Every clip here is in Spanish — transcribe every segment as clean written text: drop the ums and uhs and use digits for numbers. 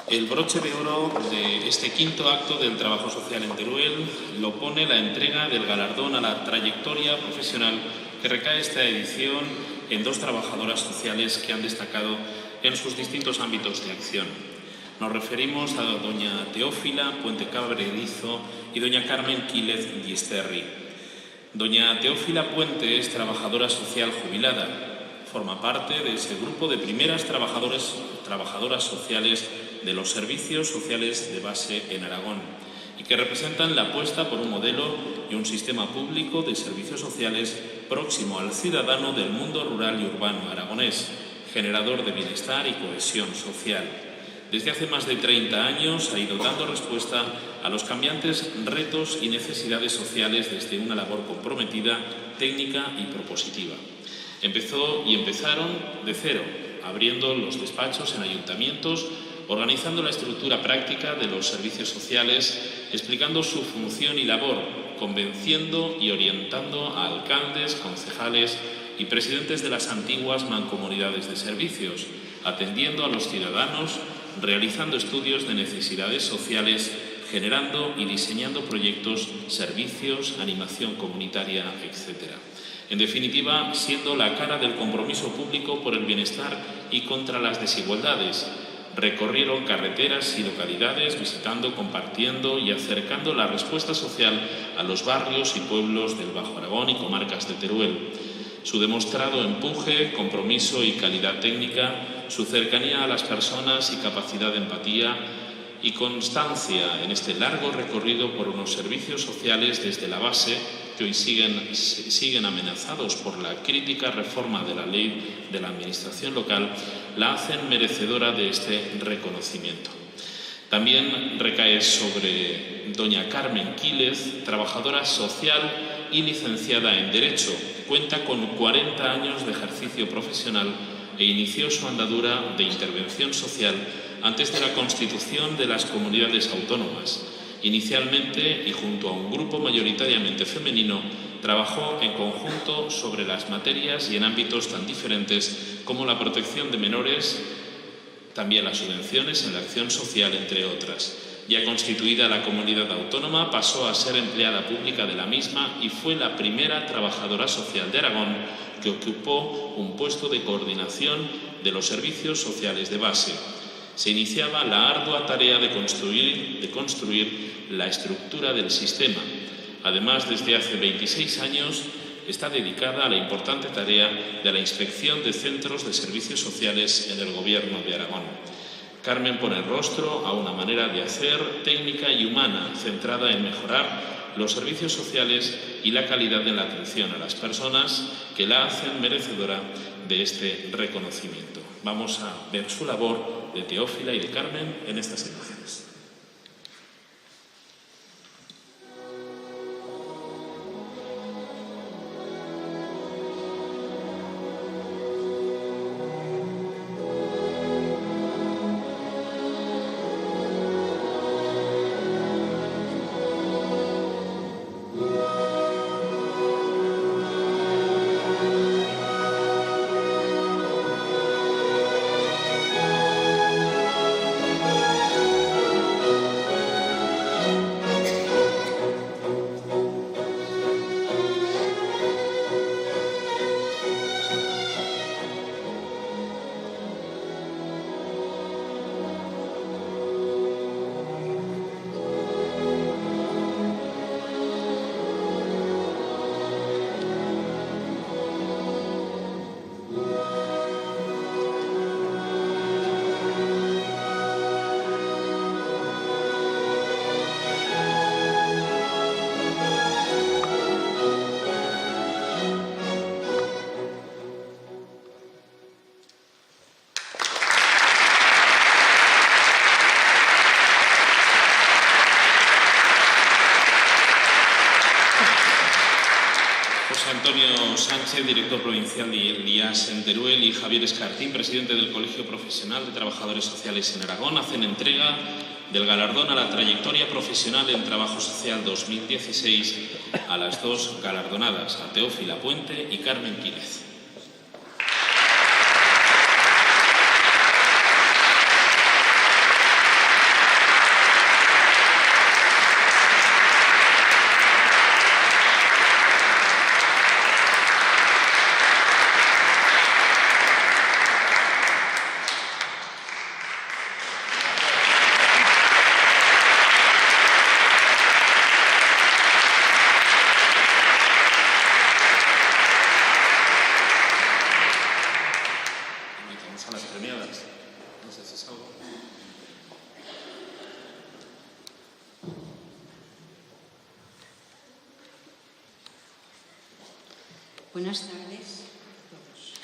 El broche de oro de este quinto acto del trabajo social en Teruel lo pone la entrega del galardón a la trayectoria profesional que recae esta edición en dos trabajadoras sociales que han destacado en sus distintos ámbitos de acción. Nos referimos a doña Teófila Puente Cabrerizo y doña Carmen Quílez Gisterri. Doña Teófila Puente es trabajadora social jubilada. Forma parte de ese grupo de primeras trabajadoras sociales de los servicios sociales de base en Aragón y que representan la apuesta por un modelo y un sistema público de servicios sociales próximo al ciudadano del mundo rural y urbano aragonés, generador de bienestar y cohesión social. Desde hace más de 30 años ha ido dando respuesta a los cambiantes retos y necesidades sociales desde una labor comprometida, técnica y propositiva. Empezaron de cero, abriendo los despachos en ayuntamientos, organizando la estructura práctica de los servicios sociales, explicando su función y labor, convenciendo y orientando a alcaldes, concejales y presidentes de las antiguas mancomunidades de servicios, atendiendo a los ciudadanos, realizando estudios de necesidades sociales, generando y diseñando proyectos, servicios, animación comunitaria, etc. En definitiva, siendo la cara del compromiso público por el bienestar y contra las desigualdades. Recorrieron carreteras y localidades visitando, compartiendo y acercando la respuesta social a los barrios y pueblos del Bajo Aragón y comarcas de Teruel. Su demostrado empuje, compromiso y calidad técnica, su cercanía a las personas y capacidad de empatía y constancia en este largo recorrido por unos servicios sociales desde la base que hoy siguen amenazados por la crítica reforma de la ley de la administración local, la hacen merecedora de este reconocimiento. También recae sobre doña Carmen Quílez, trabajadora social y licenciada en Derecho. Cuenta con 40 años de ejercicio profesional e inició su andadura de intervención social antes de la constitución de las comunidades autónomas. Inicialmente, y junto a un grupo mayoritariamente femenino, trabajó en conjunto sobre las materias y en ámbitos tan diferentes como la protección de menores, también las subvenciones en la acción social, entre otras. Ya constituida la comunidad autónoma, pasó a ser empleada pública de la misma y fue la primera trabajadora social de Aragón que ocupó un puesto de coordinación de los servicios sociales de base. Se iniciaba la ardua tarea de construir la estructura del sistema. Además, desde hace 26 años está dedicada a la importante tarea de la inspección de centros de servicios sociales en el Gobierno de Aragón. Carmen pone rostro a una manera de hacer técnica y humana, centrada en mejorar los servicios sociales y la calidad de la atención a las personas que la hacen merecedora de este reconocimiento. Vamos a ver su labor de Teófila y de Carmen en estas imágenes. Antonio Sánchez, director provincial de IAS en Teruel, y Javier Escartín, presidente del Colegio Profesional de Trabajadores Sociales en Aragón, hacen entrega del galardón a la trayectoria profesional en Trabajo Social 2016 a las dos galardonadas, a Teófila Puente y Carmen Quílez. Buenas tardes a todos.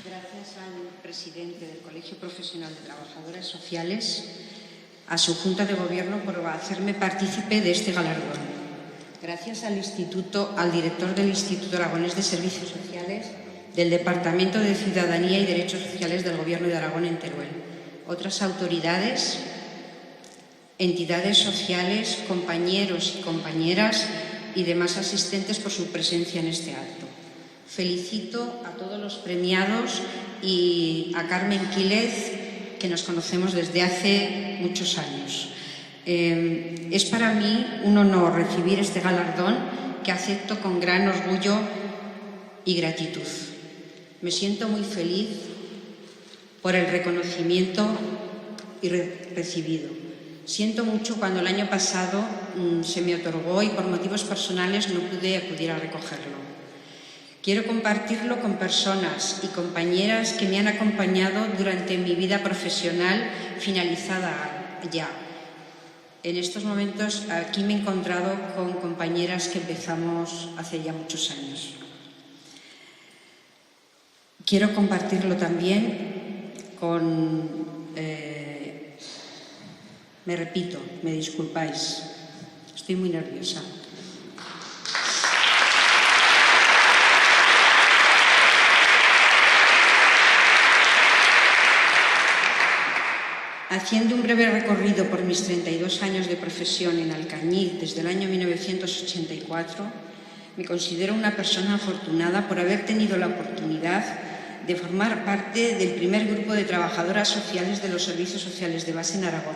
Gracias al presidente del Colegio Profesional de Trabajadoras Sociales, a su Junta de Gobierno por hacerme partícipe de este galardón. Gracias al director del Instituto Aragonés de Servicios Sociales, del Departamento de Ciudadanía y Derechos Sociales del Gobierno de Aragón en Teruel, otras autoridades, entidades sociales, compañeros y compañeras y demás asistentes por su presencia en este acto. Felicito a todos los premiados y a Carmen Quílez, que nos conocemos desde hace muchos años. Es para mí un honor recibir este galardón que acepto con gran orgullo y gratitud. Me siento muy feliz por el reconocimiento recibido. Siento mucho cuando el año pasado se me otorgó y por motivos personales no pude acudir a recogerlo. Quiero compartirlo con personas y compañeras que me han acompañado durante mi vida profesional finalizada ya. En estos momentos aquí me he encontrado con compañeras que empezamos hace ya muchos años. Quiero compartirlo también con... me repito, me disculpáis, estoy muy nerviosa. Haciendo un breve recorrido por mis 32 años de profesión en Alcañiz desde el año 1984, me considero una persona afortunada por haber tenido la oportunidad de formar parte del primer grupo de trabajadoras sociales de los servicios sociales de base en Aragón,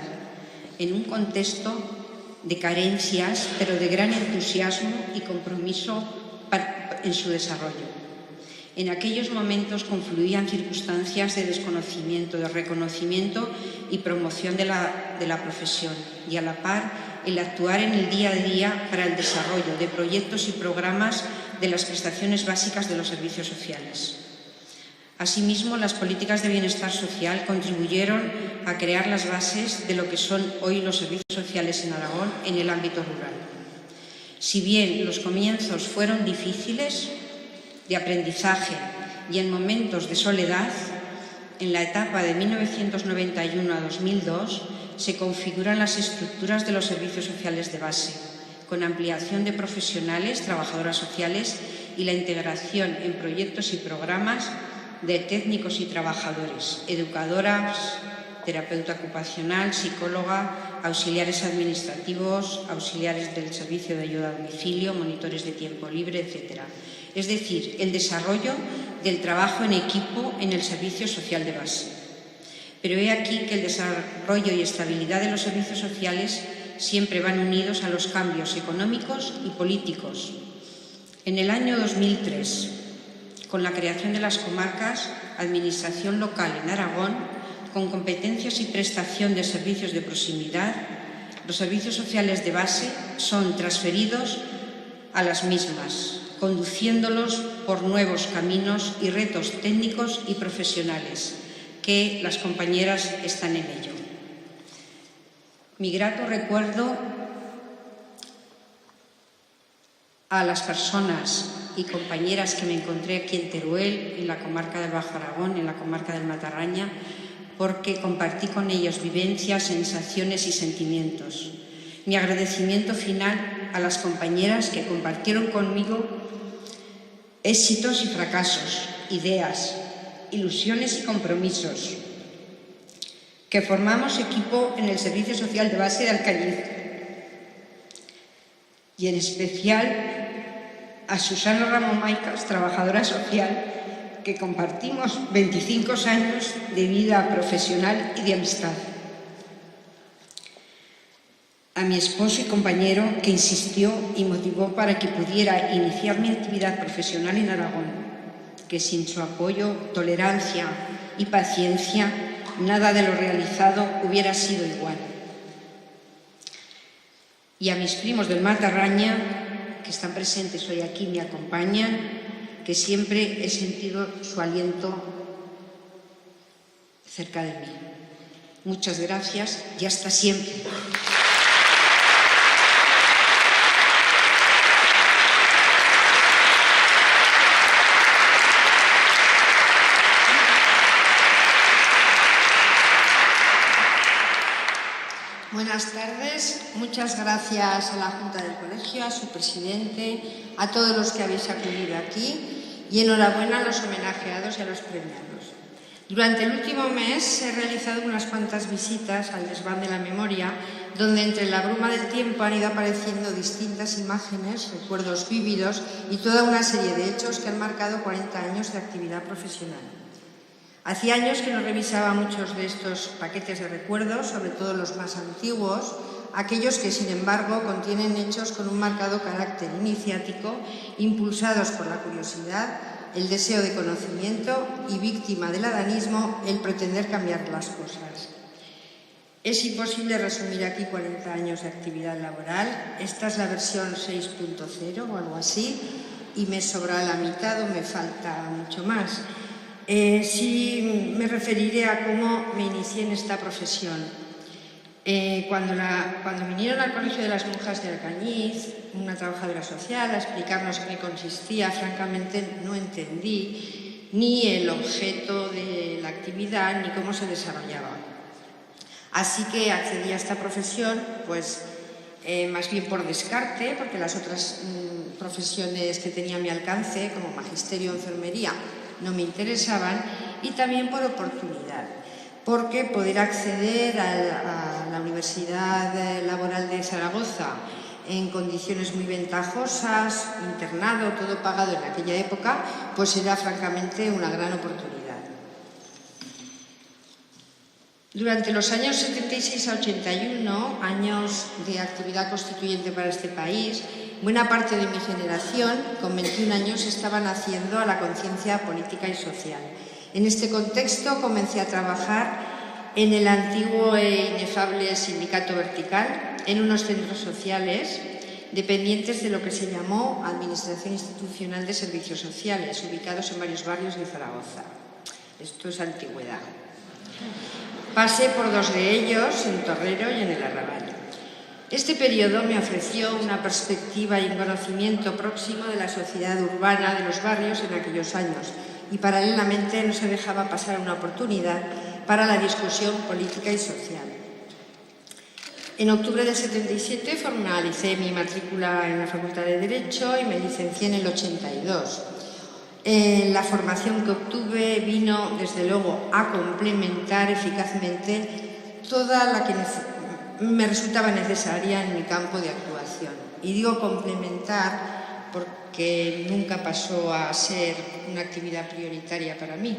en un contexto de carencias, pero de gran entusiasmo y compromiso en su desarrollo. En aquellos momentos confluían circunstancias de desconocimiento, de reconocimiento y promoción de la profesión y, a la par, el actuar en el día a día para el desarrollo de proyectos y programas de las prestaciones básicas de los servicios sociales. Asimismo, las políticas de bienestar social contribuyeron a crear las bases de lo que son hoy los servicios sociales en Aragón en el ámbito rural. Si bien los comienzos fueron difíciles, de aprendizaje y en momentos de soledad, en la etapa de 1991 a 2002 se configuran las estructuras de los servicios sociales de base, con ampliación de profesionales, trabajadoras sociales y la integración en proyectos y programas de técnicos y trabajadores, educadoras, terapeuta ocupacional, psicóloga, auxiliares administrativos, auxiliares del servicio de ayuda a domicilio, monitores de tiempo libre, etc. Es decir, el desarrollo del trabajo en equipo en el servicio social de base. Pero he aquí que el desarrollo y estabilidad de los servicios sociales siempre van unidos a los cambios económicos y políticos. En el año 2003, con la creación de las comarcas, administración local en Aragón, con competencias y prestación de servicios de proximidad, los servicios sociales de base son transferidos a las mismas, conduciéndolos por nuevos caminos y retos técnicos y profesionales, que las compañeras están en ello. Mi grato recuerdo a las personas y compañeras que me encontré aquí en Teruel, en la comarca del Bajo Aragón, en la comarca del Matarraña, porque compartí con ellos vivencias, sensaciones y sentimientos. Mi agradecimiento final a las compañeras que compartieron conmigo éxitos y fracasos, ideas, ilusiones y compromisos, que formamos equipo en el Servicio Social de Base de Alcañiz, y en especial a Susana Ramón Maicas, trabajadora social, que compartimos 25 años de vida profesional y de amistad. A mi esposo y compañero, que insistió y motivó para que pudiera iniciar mi actividad profesional en Aragón, que sin su apoyo, tolerancia y paciencia, nada de lo realizado hubiera sido igual. Y a mis primos del Matarraña, que están presentes hoy aquí, me acompañan, que siempre he sentido su aliento cerca de mí. Muchas gracias y hasta siempre. Buenas tardes. Muchas gracias a la Junta del Colegio, a su presidente, a todos los que habéis acudido aquí y enhorabuena a los homenajeados y a los premiados. Durante el último mes he realizado unas cuantas visitas al desván de la memoria, donde entre la bruma del tiempo han ido apareciendo distintas imágenes, recuerdos vívidos y toda una serie de hechos que han marcado 40 años de actividad profesional. Hacía años que no revisaba muchos de estos paquetes de recuerdos, sobre todo los más antiguos, aquellos que, sin embargo, contienen hechos con un marcado carácter iniciático, impulsados por la curiosidad, el deseo de conocimiento y, víctima del adanismo, el pretender cambiar las cosas. Es imposible resumir aquí 40 años de actividad laboral. Esta es la versión 6.0 o algo así, y me sobra la mitad o me falta mucho más. Sí me referiré a cómo me inicié en esta profesión. Cuando vinieron al Colegio de las Monjas de Alcañiz, una trabajadora social, a explicarnos en qué consistía, francamente no entendí ni el objeto de la actividad ni cómo se desarrollaba. Así que accedí a esta profesión, pues más bien por descarte, porque las otras profesiones que tenía a mi alcance, como magisterio o enfermería, no me interesaban, y también por oportunidad, porque poder acceder a la Universidad Laboral de Zaragoza en condiciones muy ventajosas, internado, todo pagado en aquella época, pues era francamente una gran oportunidad. Durante los años 76 a 81, años de actividad constituyente para este país, buena parte de mi generación, con 21 años, estaba naciendo a la conciencia política y social. En este contexto comencé a trabajar en el antiguo e inefable Sindicato Vertical, en unos centros sociales dependientes de lo que se llamó Administración Institucional de Servicios Sociales, ubicados en varios barrios de Zaragoza. Esto es antigüedad. Pasé por dos de ellos, en Torrero y en el Arrabal. Este periodo me ofreció una perspectiva y un conocimiento próximo de la sociedad urbana de los barrios en aquellos años, y paralelamente no se dejaba pasar una oportunidad para la discusión política y social. En octubre del 77 formalicé mi matrícula en la Facultad de Derecho y me licencié en el 82. La formación que obtuve vino, desde luego, a complementar eficazmente toda la que me resultaba necesaria en mi campo de actuación. Y digo complementar porque nunca pasó a ser una actividad prioritaria para mí.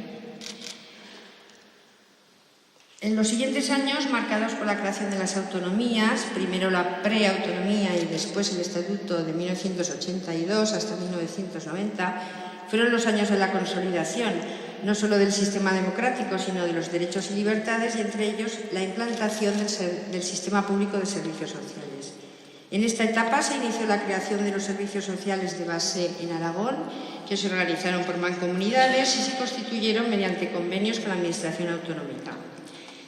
En los siguientes años, marcados por la creación de las autonomías, primero la preautonomía y después el Estatuto de 1982 hasta 1990, fueron los años de la consolidación, no solo del sistema democrático, sino de los derechos y libertades, y entre ellos la implantación del sistema público de servicios sociales. En esta etapa se inició la creación de los servicios sociales de base en Aragón, que se organizaron por mancomunidades y se constituyeron mediante convenios con la Administración autonómica.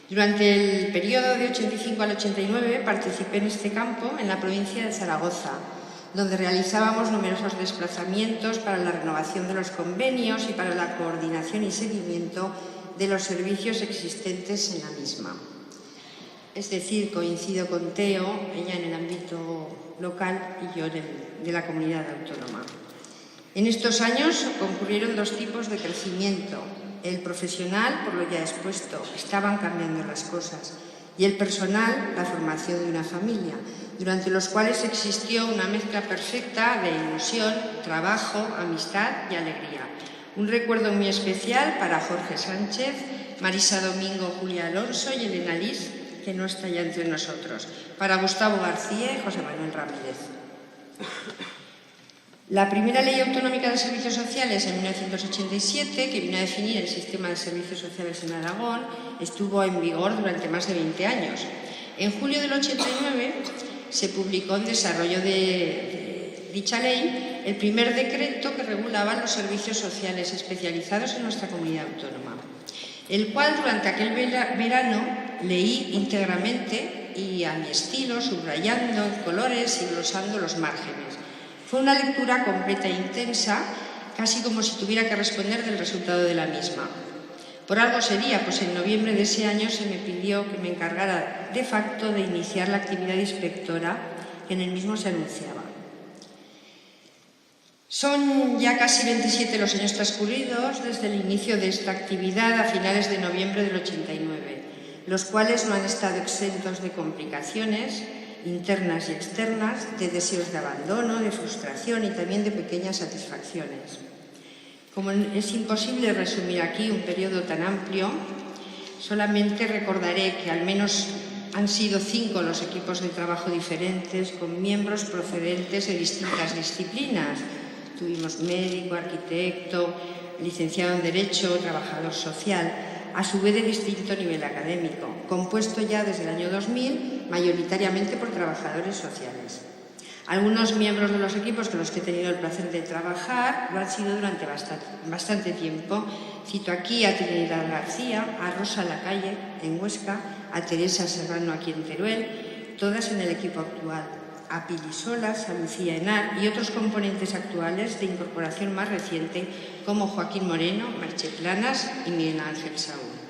Durante el periodo de 85 al 89 participé en este campo en la provincia de Zaragoza, donde realizábamos numerosos desplazamientos para la renovación de los convenios y para la coordinación y seguimiento de los servicios existentes en la misma. Es decir, coincido con Teo, ella en el ámbito local y yo de la comunidad autónoma. En estos años concurrieron dos tipos de crecimiento. El profesional, por lo ya expuesto, estaban cambiando las cosas, y el personal, la formación de una familia, durante los cuales existió una mezcla perfecta de ilusión, trabajo, amistad y alegría. Un recuerdo muy especial para Jorge Sánchez, Marisa Domingo, Julia Alonso y Elena Liz, que no está ya entre nosotros, para Gustavo García y José Manuel Ramírez. La primera Ley Autonómica de Servicios Sociales en 1987, que vino a definir el sistema de servicios sociales en Aragón, estuvo en vigor durante más de 20 años. En julio del 89 se publicó en desarrollo de dicha ley el primer decreto que regulaba los servicios sociales especializados en nuestra comunidad autónoma, el cual durante aquel verano leí íntegramente y a mi estilo, subrayando en colores y glosando los márgenes. Fue una lectura completa e intensa, casi como si tuviera que responder del resultado de la misma. Por algo sería, pues en noviembre de ese año se me pidió que me encargara de facto de iniciar la actividad inspectora que en el mismo se anunciaba. Son ya casi 27 los años transcurridos desde el inicio de esta actividad a finales de noviembre del 89, los cuales no han estado exentos de complicaciones internas y externas, de deseos de abandono, de frustración y también de pequeñas satisfacciones. Como es imposible resumir aquí un periodo tan amplio, solamente recordaré que al menos han sido 5 los equipos de trabajo diferentes con miembros procedentes de distintas disciplinas. Tuvimos médico, arquitecto, licenciado en Derecho, trabajador social, a su vez de distinto nivel académico, compuesto ya desde el año 2000 mayoritariamente por trabajadores sociales. Algunos miembros de los equipos con los que he tenido el placer de trabajar lo han sido durante bastante tiempo. Cito aquí a Trinidad García, a Rosa Lacalle en Huesca, a Teresa Serrano aquí en Teruel, todas en el equipo actual, a Pili Solas, a Lucía Henar y otros componentes actuales de incorporación más reciente como Joaquín Moreno, Merche Planas y Miguel Ángel Saúl.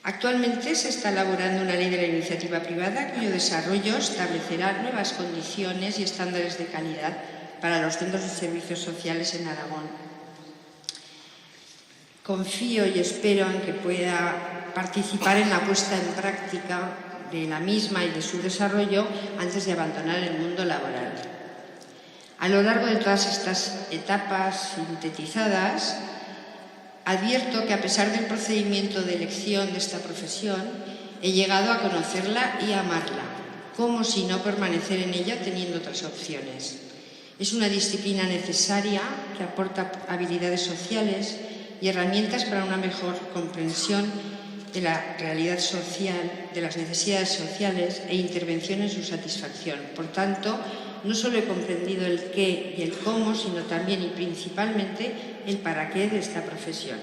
Actualmente se está elaborando una ley de la iniciativa privada cuyo desarrollo establecerá nuevas condiciones y estándares de calidad para los centros de servicios sociales en Aragón. Confío y espero en que pueda participar en la puesta en práctica de la misma y de su desarrollo antes de abandonar el mundo laboral. A lo largo de todas estas etapas sintetizadas, advierto que a pesar del procedimiento de elección de esta profesión, he llegado a conocerla y a amarla, como si no permanecer en ella teniendo otras opciones. Es una disciplina necesaria que aporta habilidades sociales y herramientas para una mejor comprensión de la realidad social, de las necesidades sociales e intervención en su satisfacción. Por tanto, no solo he comprendido el qué y el cómo, sino también y principalmente el para qué de esta profesión.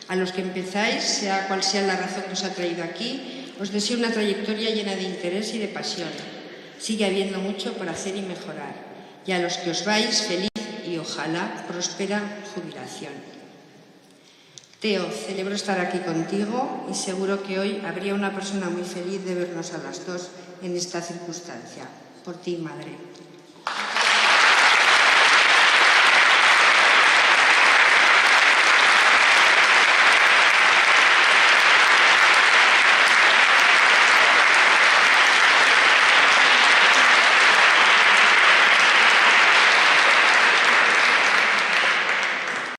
A los que empezáis, sea cual sea la razón que os ha traído aquí, os deseo una trayectoria llena de interés y de pasión. Sigue habiendo mucho por hacer y mejorar. Y a los que os vais, feliz y ojalá próspera jubilación. Teo, celebro estar aquí contigo y seguro que hoy habría una persona muy feliz de vernos a las dos en esta circunstancia. Por ti, madre.